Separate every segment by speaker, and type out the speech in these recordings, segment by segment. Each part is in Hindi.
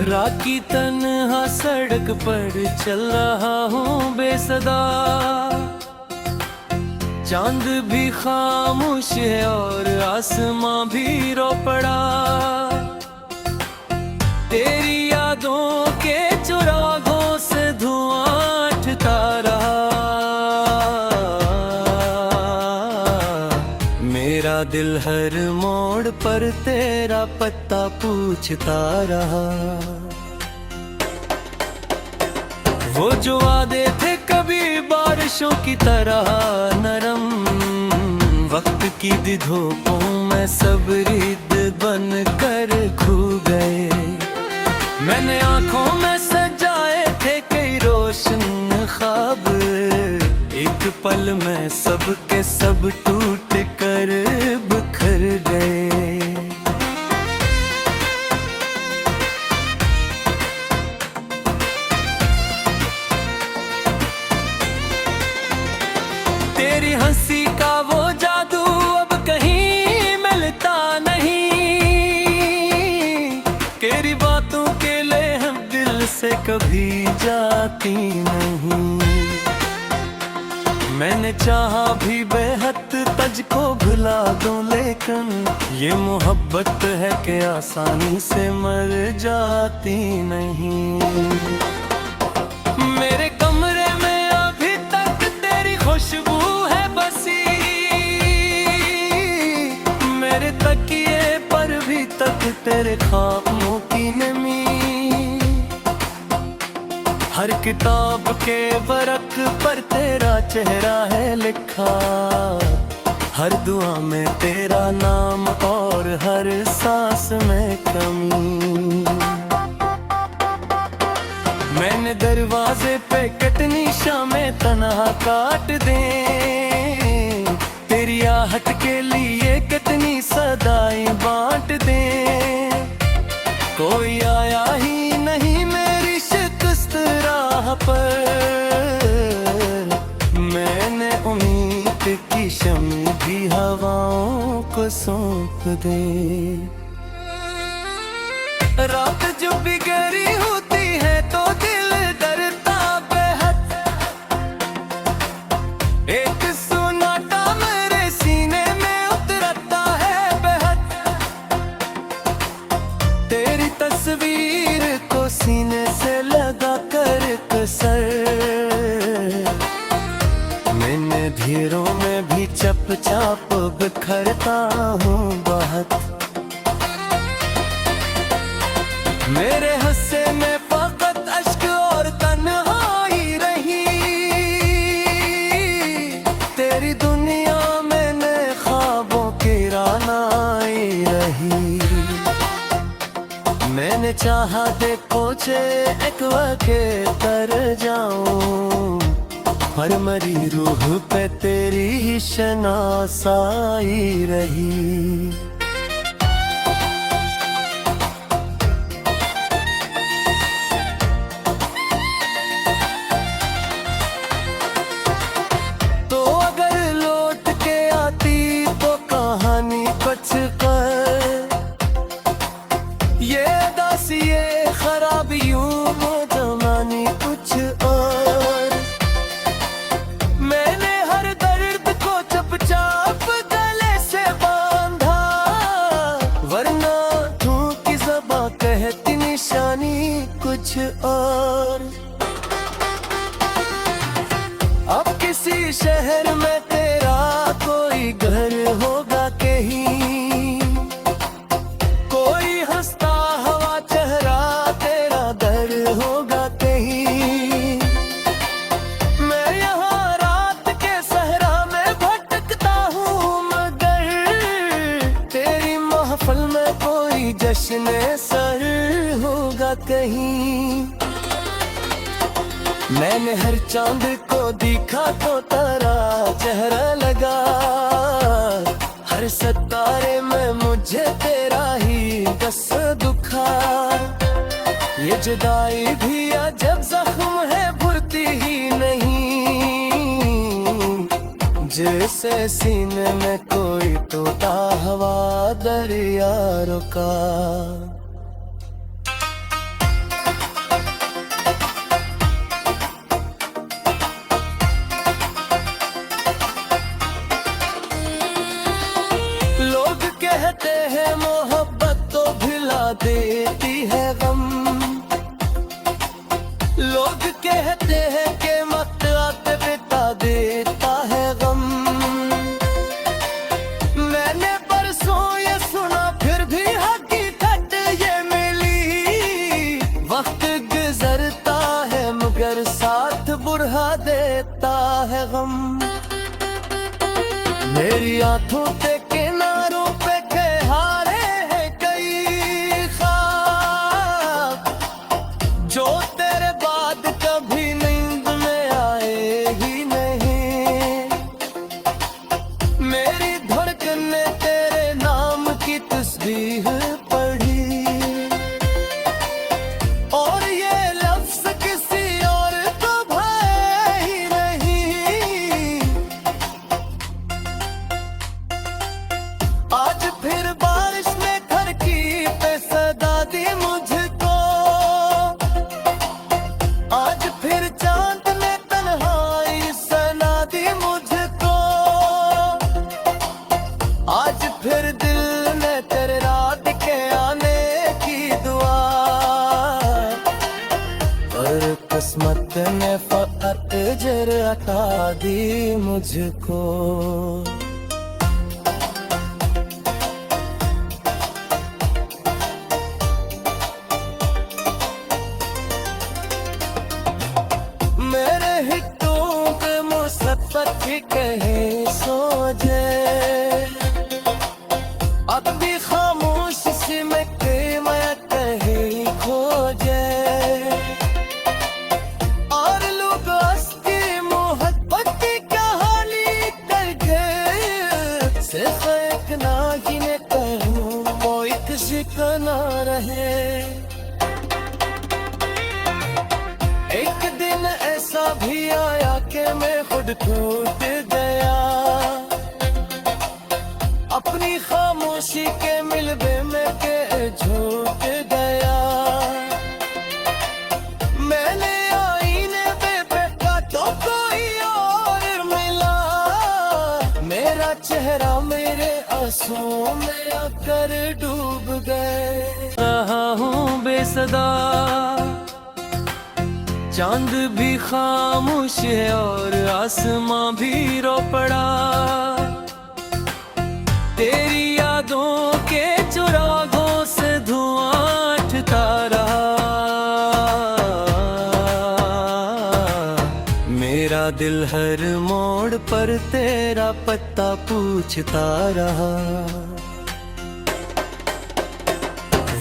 Speaker 1: राकी तन्हा सड़क पर चल रहा हूँ बेसदा, चांद भी खामोश है और आसमां भी रो पड़ा। तेरी यादों के चुरागों से धुआं उठता रहा, मेरा दिल हर मोड़ पर तेरा पता पूछता रहा। वो जो वादे थे कभी बारिशों की तरह नरम, वक्त की धूपों में सब रिद बन कर खो गए। मैंने आंखों में सजाए थे कई रोशन ख्वाब, एक पल में सब के सब टूट कर बिखर गए। तेरी हंसी का वो जादू अब कहीं मिलता नहीं, तेरी बातों के लिए हम दिल से कभी जाती नहीं। मैंने चाहा भी बेहद तुझको भुला दूं, लेकिन ये मोहब्बत है कि आसानी से मर जाती नहीं। मेरे कमरे में अभी तक तेरी खुशबू है बसी, मेरे तकिए पर भी तक तेरे ख्वाबों की नमी। हर किताब के वर्क पर तेरा चेहरा है लिखा, हर दुआ में तेरा नाम और हर सांस में कमी। मैंने दरवाजे पे कितनी शामें तन्हा काट दें, तेरी आहट के लिए कितनी सदाएं बांट दें। कोई आया ही नहीं मेरी शिकस्त राह पर, मैंने उम्मीद की शम्म भी हवाओं को सौंप दे। रात जो बिगड़ी होती है तो दिल डरता बेहद, एक सुनाटा मेरे सीने में उतरता है बेहद। तेरी तस्वीर को सीने से लगा कर कसर, मैंने धीरों में भी चपचाप बिखरता हूँ बहुत। मेरे हंसे में फकत अश्क और तन्हाई रही, तेरी दुनिया में नए ख्वाबों की रानाई रही। मैंने चाहा देखो चे एक वके तर जाऊं, पर मरी रूह पे तेरी ही शनासाई रही। तो अगर लौट के आती तो कहानी कुछ कर, ये दासी ये खराबियों वो जमानी कुछ और। मैंने हर दर्द को चुपचाप गले से बांधा, वरना तू की ज़बां कहती निशानी कुछ और। अब किसी शहर में तेरा कोई घर होगा कहीं, कोई हंसता हवा चेहरा तेरा दर होगा कहीं। मैं यहाँ रात के सहरा में भटकता हूँ, मगर तेरी महफिल में कोई जश्न सर होगा कहीं। मैंने हर चांद को देखा तो तारा चेहरा लगा, हर सितारे में मुझे तेरा ही बस दुखा। ये जुदाई भी अजब जख्म है भरती ही नहीं, जैसे सीने में कोई तोता हवा दरिया रुका। लोग कहते हैं कि वक्त आते बिता देता है गम। मैंने परसों ये सुना फिर भी हकीकत ये मिली। वक्त गुजरता है मगर साथ बुढ़ा देता है गम। मेरी आंखों के किनारों पे के हारे हैं कई ख्वाब, जो तेरे बाद कभी नींद में आए ही नहीं। मेरी धड़कन ने तेरे नाम की तस्बीह पढ़ी, और ये लफ्ज किसी और को भाए ही नहीं। आज फिर बारिश ने तरकीब सदा दी मुझको, आज फिर चांद ने तन्हाई सना दी मुझको। आज फिर दिल ने तेरे रात के आने की दुआ, पर किस्मत ने फकत अजर अता दी मुझको। मेरे हितों के मुसब्बत ही कहे सो जाए, अब भी खामोश सी में मैं कहीं खो जाए। और लोग उसकी मोहब्बत की कहानी कर गए, सिर्फ एक नागी ने कहूँ वो एक शिकना रहे। एक दिन ऐसा भी आया कि मैं खुद टूट गया, अपनी खामोशी के मिलबे में के झूठ गया। मैंने आईने पे देखा तो कोई और मिला, मेरा चेहरा मेरे आंसुओं में आकर डूब गए। रहा हूँ बेसदा, चांद भी खामोश है और आसमां भी रो पड़ा। तेरी यादों के चुरागों से धुआं उठता रहा। मेरा दिल हर मोड़ पर तेरा पत्ता पूछता रहा।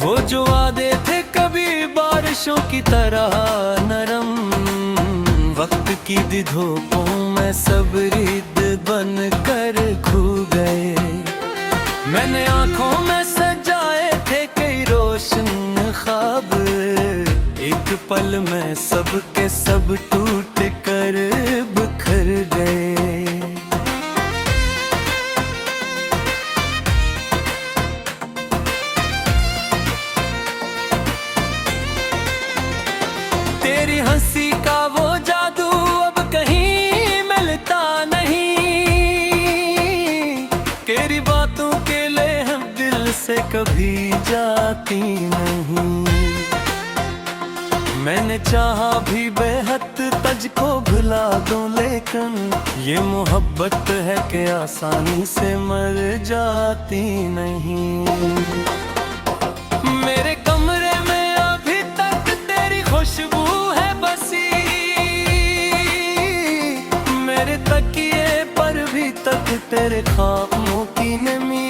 Speaker 1: वो जो वादे थे कभी बारिशों की तरह नरम, वक्त की धूपों में सब रिद बन कर खो गए। मैंने आंखों में सजाए थे कई रोशन ख्वाब, एक पल में सब के सब टूट कर बिखर गए। तेरी हंसी का वो जादू अब कहीं मिलता नहीं, तेरी बातों के लिए हम दिल से कभी जाती नहीं। मैंने चाहा भी बेहद तुझको भुला दूं, लेकिन ये मोहब्बत है कि आसानी से मर जाती नहीं। मेरे कमरे में अभी तक तेरी खुशबू है बसी, मेरे तकिए पर भी तक तेरे ख्वाबों की नमी।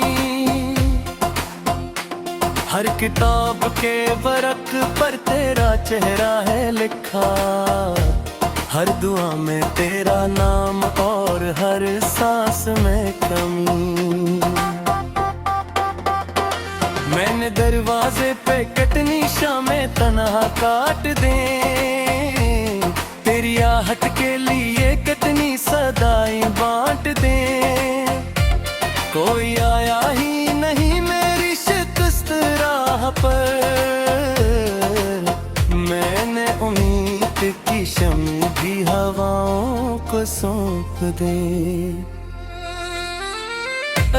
Speaker 1: हर किताब के वर्क पर तेरा चेहरा है लिखा, हर दुआ में तेरा नाम और हर सांस में कमी। मैंने दरवाजे पे कटनी शामें तन्हा काट दे, तेरी आहट के लिए कटनी सदाई बांट दे। कोई आया ही नहीं मेरी शिकस्त राह पर, मैंने उम्मीद की शम्म भी हवाओं को सौंप दे।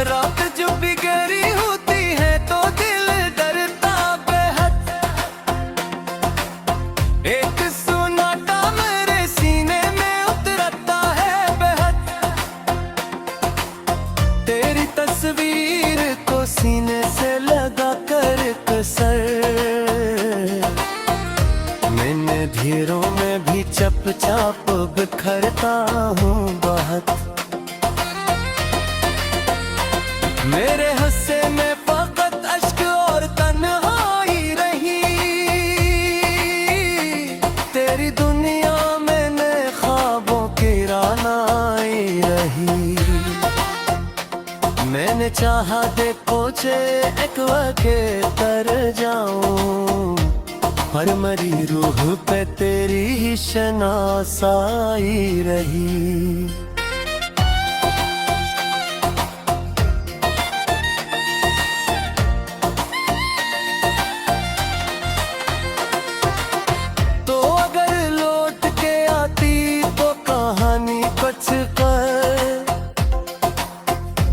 Speaker 1: रात जो बिगड़ी होती है तो दिल डरता बेहद, एक सुना अंधेरों में भी चुपचाप बिखरता हूँ बहुत। मेरे हंसे में फकत अश्क और तन्हाई रही, तेरी दुनिया में नए ख्वाबों की रानाई रही। मैंने चाहा देखो जे एक वके तर जाऊं, पर मरी रूह पे तेरी ही शनासाई रही। तो अगर लौट के आती तो कहानी कुछ कर,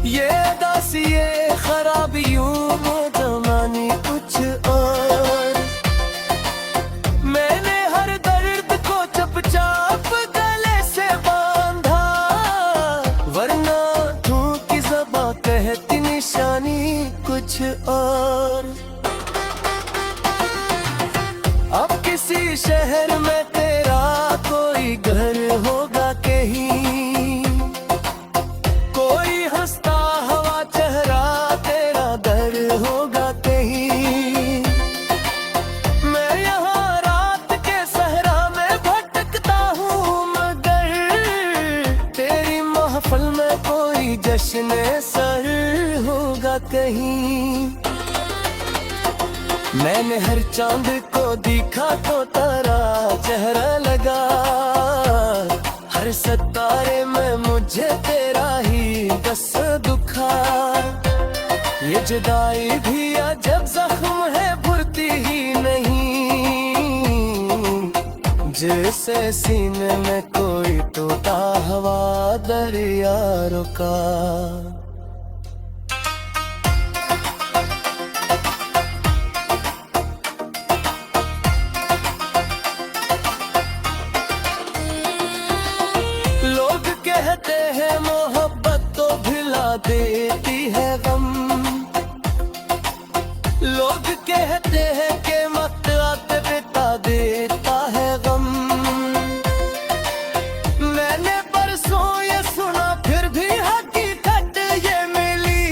Speaker 1: ये दासी ये खराबियों वो जमानी कुछ और। मैंने हर दर्द को चुपचाप गले से बांधा, वरना तू की ज़बां कहती निशानी कुछ और। अब किसी शहर में तेरा कोई घर होगा कहीं, कोई हंसता हवा चेहरा तेरा दर होगा कहीं। मैं यहाँ रात के सहरा में भटकता हूँ, मगर तेरी महफिल में कोई जश्न सर होगा कहीं। मैंने हर चांद को देखा तो तारा चेहरा लगा, हर सितारे में मुझे तेरा ही बस दुखा। ये जुदाई भी अजब जख्म है भरती ही नहीं, जैसे सीने में कोई टूटा हवा दरिया रुका। कहते हैं मोहब्बत तो भिला देती है गम, लोग कहते हैं कि मत आते बिता देता है गम। मैंने परसों ये सुना फिर भी हकीकत ये मिली,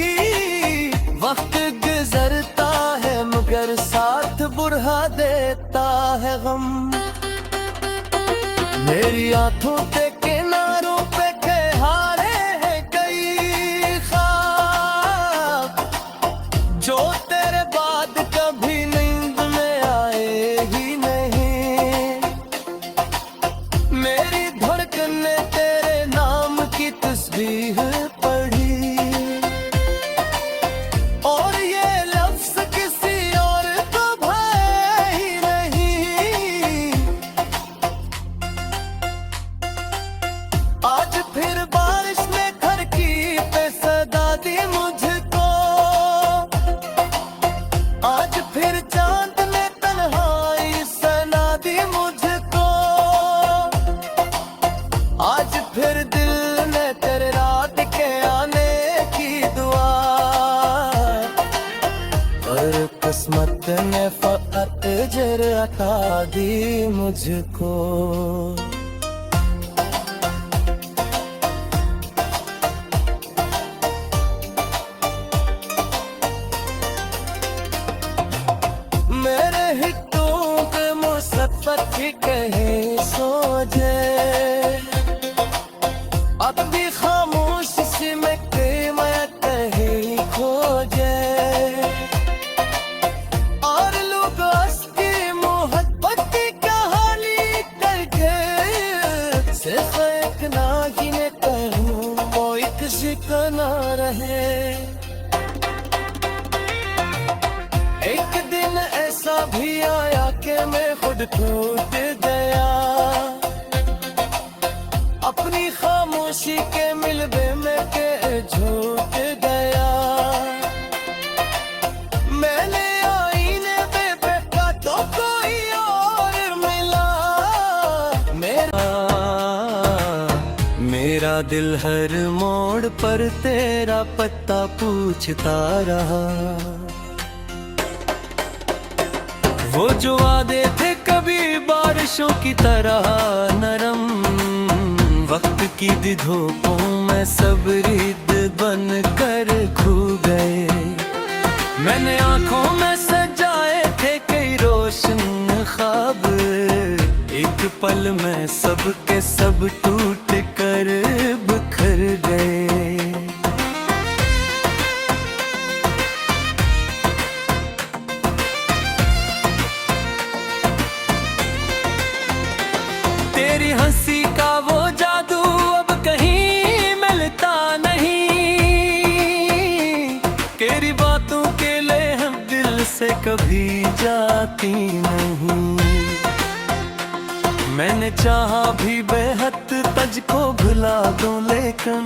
Speaker 1: वक्त गुजरता है मगर साथ बुढ़ा देता है गम। मेरी आंखों के किनारों पे हारे हैं कई ख्वाब, जो तेरे बाद कभी नींद में आए ही नहीं। मेरी धड़कन ने तेरे नाम की तस्बीह पढ़ी, और ये लफ्ज किसी और को भाए ही नहीं। आज फिर बारिश ने घर की पे सदा दी मुझको, आज फिर चांद ने तन्हाई सना दी मुझको, आज फिर दिल ने तेरे रात के आने की दुआ, पर किस्मत ने फकत अजर अता दी मुझको। पक्षी कहे सो जाए, अपनी खामोशी में मैं कहे खो जाए, और लोग उसकी मोहब्बत की कहानी करके सिर्फ एक नागिन कहूँ वो एक शिकना रहे। एक दिन ऐसा भी आया कि मैं खुद टूट गया, अपनी खामोशी के मिलबे में के झूठ गया। मैंने आईने पे देखा तो कोई और मिला, मेरा दिल हर मोड़ पर तेरा पता पूछता रहा। वो जो वादे थे कभी बारिशों की तरह नरम, वक्त की धूपों में सब रिद बन कर खो गए। मैंने आंखों में सजाए थे कई रोशन ख्वाब, एक पल में सब के सब टूट कर बिखर गए। तेरी हंसी का वो जादू अब कहीं मिलता नहीं, तेरी बातों के लिए हम दिल से कभी जाती नहीं। मैंने चाहा भी बेहद तुझको भुला दूं, लेकिन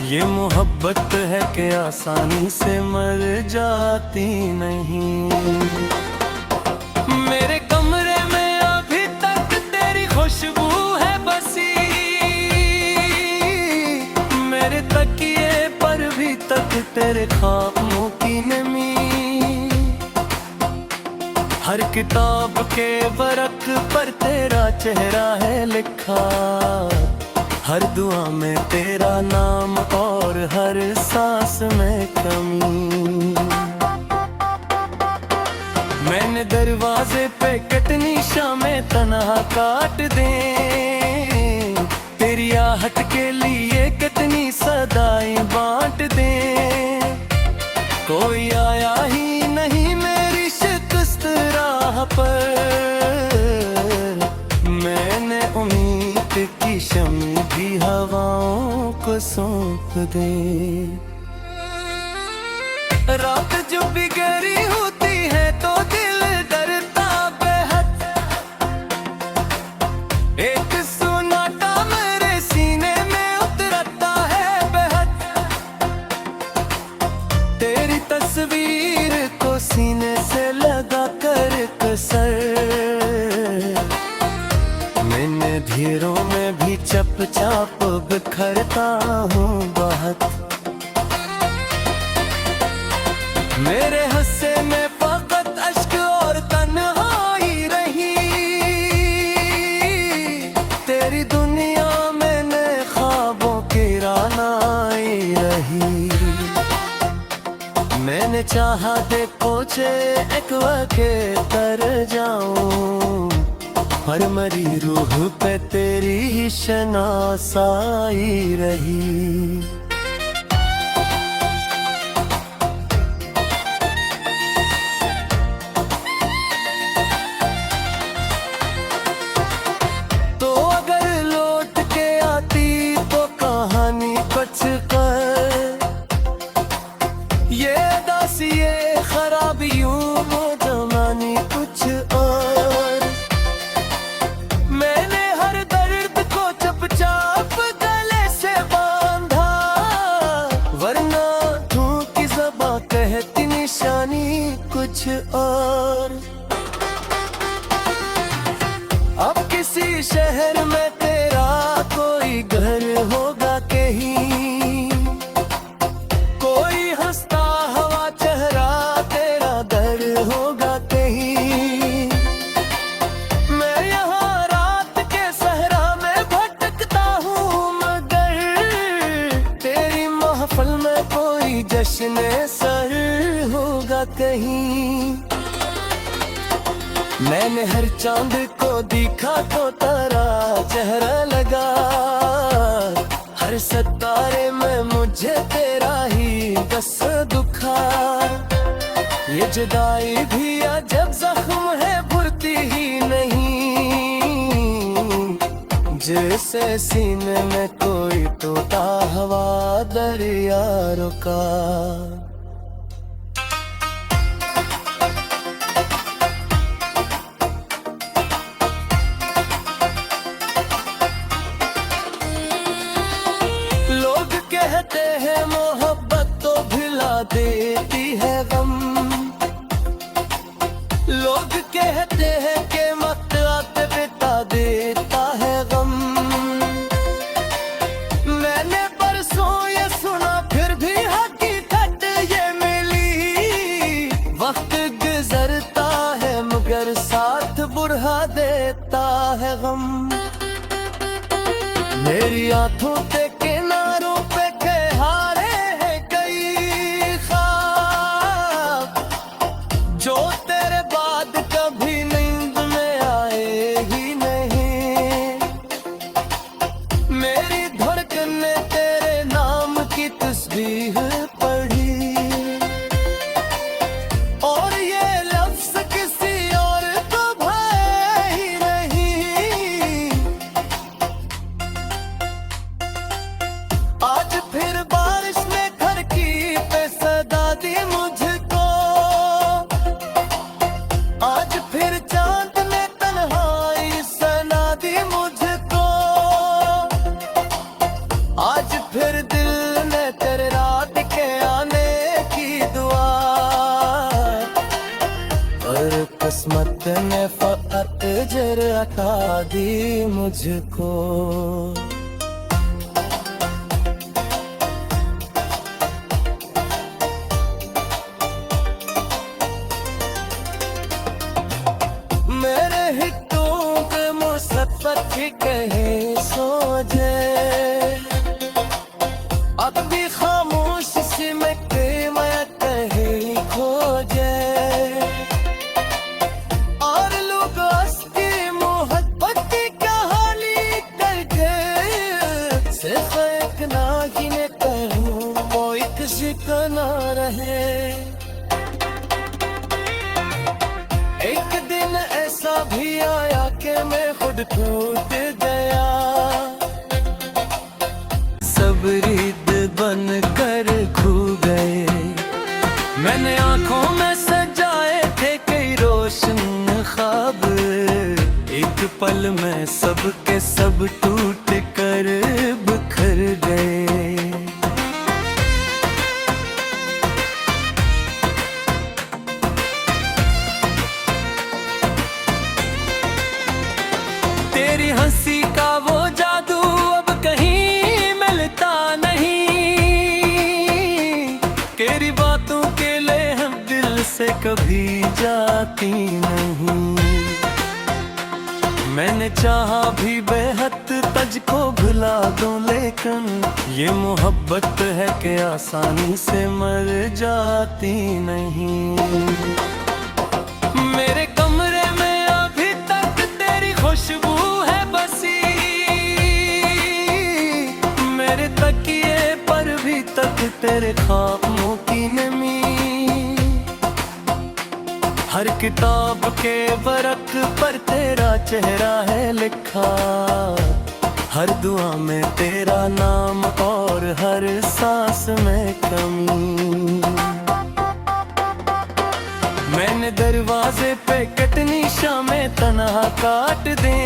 Speaker 1: ये मोहब्बत है कि आसानी से मर जाती नहीं। मेरे कमरे में अभी तक तेरी खुशबू है बसी, मेरे तकिए पर भी तक तेरे ख्वाबों की नमी। हर किताब के वर्क पर तेरा चेहरा है लिखा, हर दुआ में तेरा नाम और हर सांस में कमी। मैंने दरवाजे पे कितनी शामें तन्हा काट दें, तेरी आहट के लिए कितनी सदाएं बांट दें। कोई आया ही नहीं मेरी शिकस्त राह पर, मैंने उम्मीद की शम्म भी हवाओं को सौंप दे। रात जो भी गहरी होती है तो दिल डरता बेहद, एक सुनाटा मेरे सीने में उतरता है बेहद। तेरी तस्वीर को सीने से लगा कर कसर, मैंने धीरों में भी चप चाप बिखरता हूँ बहुत। मेरे हंसे में फकत अश्क और तन्हाई रही, तेरी दुनिया में नए ख्वाबों की रानाई रही। मैंने चाहा देखो चे एक वके तर जाऊं, पर मरी रूह पे तेरी ही शनासाई रही। तो अगर लौट के आती तो कहानी कुछ कर, ये दासी ये खराबियों वो जमानी कुछ और। मैंने हर दर्द को चुपचाप गले से बांधा, वरना तू की ज़बां कहती निशानी कुछ और। अब किसी शहर में तेरा कोई घर होगा कहीं, कोई हंसता हवा चेहरा तेरा दर होगा कहीं। मैं यहाँ रात के सहरा में भटकता हूँ, मगर तेरी महफिल में कोई जश्न सर होगा कहीं। मैंने हर चांद को देखा तो तारा चेहरा लगा, हर सितारे में मुझे तेरा ही बस दुखा। ये जुदाई भी अजब जख्म है भरती ही नहीं, जैसे सीने में कोई तोता हवा दरिया रुका। कहते हैं मोहब्बत तो भिला देती है गम, लोग कहते हैं कि मत आते बिता देता है गम। मैंने परसों ये सुना फिर भी हकीकत मेरी आंखों के किनारों पे हारे हैं कई ख्वाब, जो तेरे बाद कभी नींद में आए ही नहीं। मेरी धड़कन ने तेरे नाम की तस्बीह पढ़ी, और ये लफ्ज किसी और को भाए ही नहीं। आज फिर बारिश ने घर की पे सदा दी मुझको, आज फिर चांद ने तन्हाई सना दी मुझको, आज फिर दिल ने तेरे रात के आने की दुआ, पर किस्मत ने फकत जर अता दी मुझको। मेरे हितों के मुसब्बत भी कहे सो जाए, अब भी खामोश सिमटे मैं कहे खो जाए, और लोग उसकी मोहब्बत की कहानी करके सिर्फ एक नागी ने कहूँ वो एक शिकना रहे। एक दिन ऐसा भी आया कि मैं खुद टूट गया, सब रिद बन कर खो गए। मैंने आंखों में सजाए थे कई रोशन ख्वाब, एक पल में सब के सब टूट कर बिखर गए। तेरी हंसी का वो जादू अब कहीं मिलता नहीं, तेरी बातों के लिए हम दिल से कभी जाती नहीं। मैंने चाहा भी बेहद तुझको भुला दूं, लेकिन ये मोहब्बत है कि आसानी से मर जाती नहीं। मेरे कमरे में अभी तक तेरी खुशबू है बसी, मेरे तकिए पर भी तक तेरे ख्वाबों की नमी। हर किताब के वर्क पर तेरा चेहरा है लिखा, हर दुआ में तेरा नाम और हर सांस में कमी। मैंने दरवाजे पे कितनी शामें तन्हा काट दे,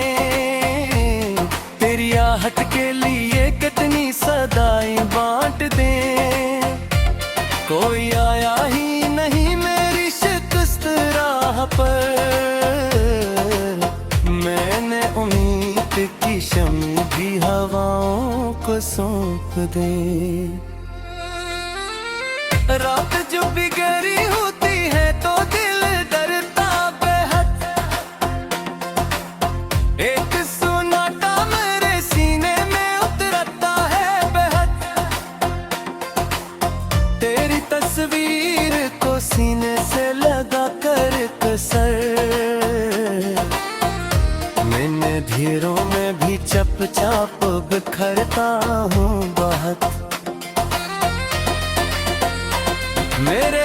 Speaker 1: तेरी आहट के लिए कितनी सदाई बांट दे। कोई आया ही नहीं मेरी शिकस्त राह पर, मैंने उम्मीद की शम्म भी हवाओं को सौंप दे। रात जो बिगड़ी होती है तो दिल डरता बेहद, एक सुनाटा मेरे सीने में उतरता है बेहद। तेरी तस्वीर को सीने से लगा कर कसर, मैंने धीरों में भी चपचाप बिखरता हूँ बहुत। मेरे